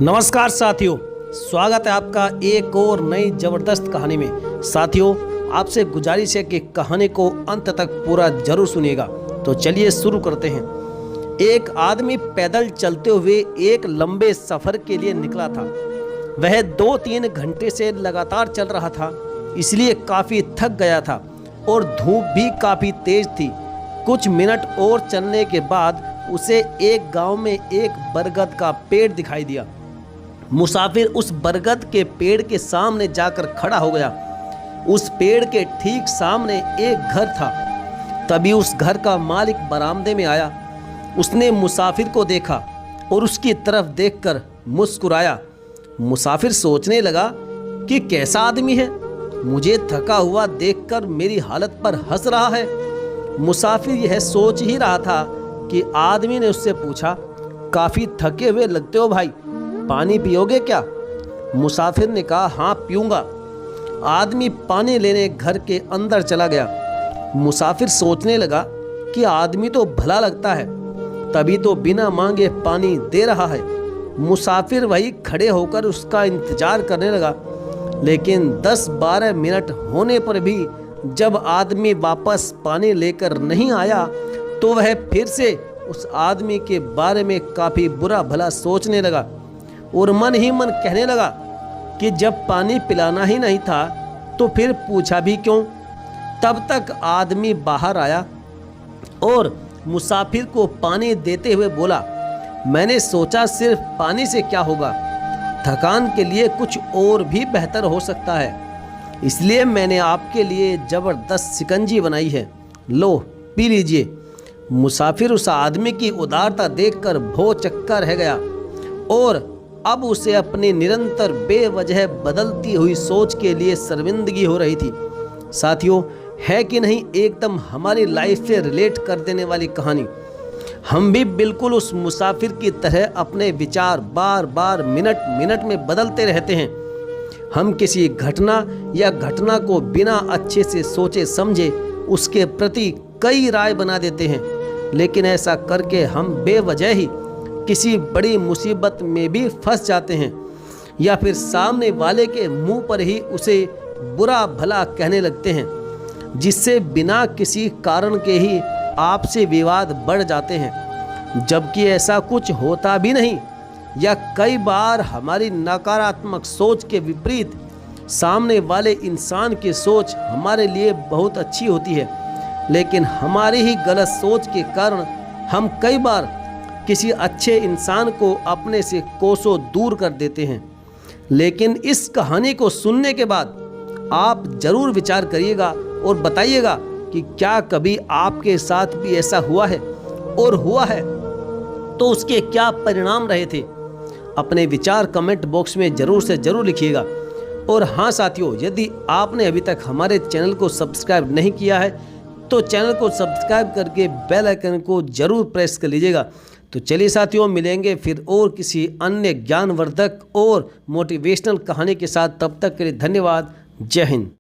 नमस्कार साथियों, स्वागत है आपका एक और नई ज़बरदस्त कहानी में। साथियों, आपसे गुजारिश है कि कहानी को अंत तक पूरा जरूर सुनिएगा। तो चलिए शुरू करते हैं। एक आदमी पैदल चलते हुए एक लंबे सफ़र के लिए निकला था। वह 2-3 घंटे से लगातार चल रहा था, इसलिए काफ़ी थक गया था और धूप भी काफ़ी तेज थी। कुछ मिनट और चलने के बाद उसे एक गांव में एक बरगद का पेड़ दिखाई दिया। मुसाफिर उस बरगद के पेड़ के सामने जाकर खड़ा हो गया। उस पेड़ के ठीक सामने एक घर था। तभी उस घर का मालिक बरामदे में आया। उसने मुसाफिर को देखा और उसकी तरफ देखकर मुस्कुराया। मुसाफिर सोचने लगा कि कैसा आदमी है, मुझे थका हुआ देखकर मेरी हालत पर हंस रहा है। मुसाफिर यह सोच ही रहा था कि आदमी ने उससे पूछा, काफ़ी थके हुए लगते हो भाई, पानी पियोगे क्या? मुसाफिर ने कहा, हाँ पीऊँगा। आदमी पानी लेने घर के अंदर चला गया। मुसाफिर सोचने लगा कि आदमी तो भला लगता है, तभी तो बिना मांगे पानी दे रहा है। मुसाफिर वही खड़े होकर उसका इंतजार करने लगा, लेकिन 10-12 मिनट होने पर भी जब आदमी वापस पानी लेकर नहीं आया तो वह फिर से उस आदमी के बारे में काफ़ी बुरा भला सोचने लगा और मन ही मन कहने लगा कि जब पानी पिलाना ही नहीं था तो फिर पूछा भी क्यों। तब तक आदमी बाहर आया और मुसाफिर को पानी देते हुए बोला, मैंने सोचा सिर्फ पानी से क्या होगा, थकान के लिए कुछ और भी बेहतर हो सकता है, इसलिए मैंने आपके लिए ज़बरदस्त शिकंजी बनाई है, लो पी लीजिए। मुसाफिर उस आदमी की उदारता देखकर भौंचक्का रह गया और अब उसे अपनी निरंतर बेवजह बदलती हुई सोच के लिए शर्मिंदगी हो रही थी। साथियों, है कि नहीं एकदम हमारी लाइफ से रिलेट कर देने वाली कहानी। हम भी बिल्कुल उस मुसाफिर की तरह अपने विचार बार बार मिनट मिनट में बदलते रहते हैं। हम किसी घटना या घटना को बिना अच्छे से सोचे समझे उसके प्रति कई राय बना देते हैं, लेकिन ऐसा करके हम बेवजह ही किसी बड़ी मुसीबत में भी फंस जाते हैं या फिर सामने वाले के मुंह पर ही उसे बुरा भला कहने लगते हैं, जिससे बिना किसी कारण के ही आपसे विवाद बढ़ जाते हैं, जबकि ऐसा कुछ होता भी नहीं। या कई बार हमारी नकारात्मक सोच के विपरीत सामने वाले इंसान की सोच हमारे लिए बहुत अच्छी होती है, लेकिन हमारी ही गलत सोच के कारण हम कई बार किसी अच्छे इंसान को अपने से कोसों दूर कर देते हैं। लेकिन इस कहानी को सुनने के बाद आप ज़रूर विचार करिएगा और बताइएगा कि क्या कभी आपके साथ भी ऐसा हुआ है, और हुआ है तो उसके क्या परिणाम रहे थे। अपने विचार कमेंट बॉक्स में ज़रूर से ज़रूर लिखिएगा। और हाँ साथियों, यदि आपने अभी तक हमारे चैनल को सब्सक्राइब नहीं किया है तो चैनल को सब्सक्राइब करके बेल आइकन को ज़रूर प्रेस कर लीजिएगा। तो चलिए साथियों, मिलेंगे फिर और किसी अन्य ज्ञानवर्धक और मोटिवेशनल कहानी के साथ। तब तक के लिए धन्यवाद। जय हिंद।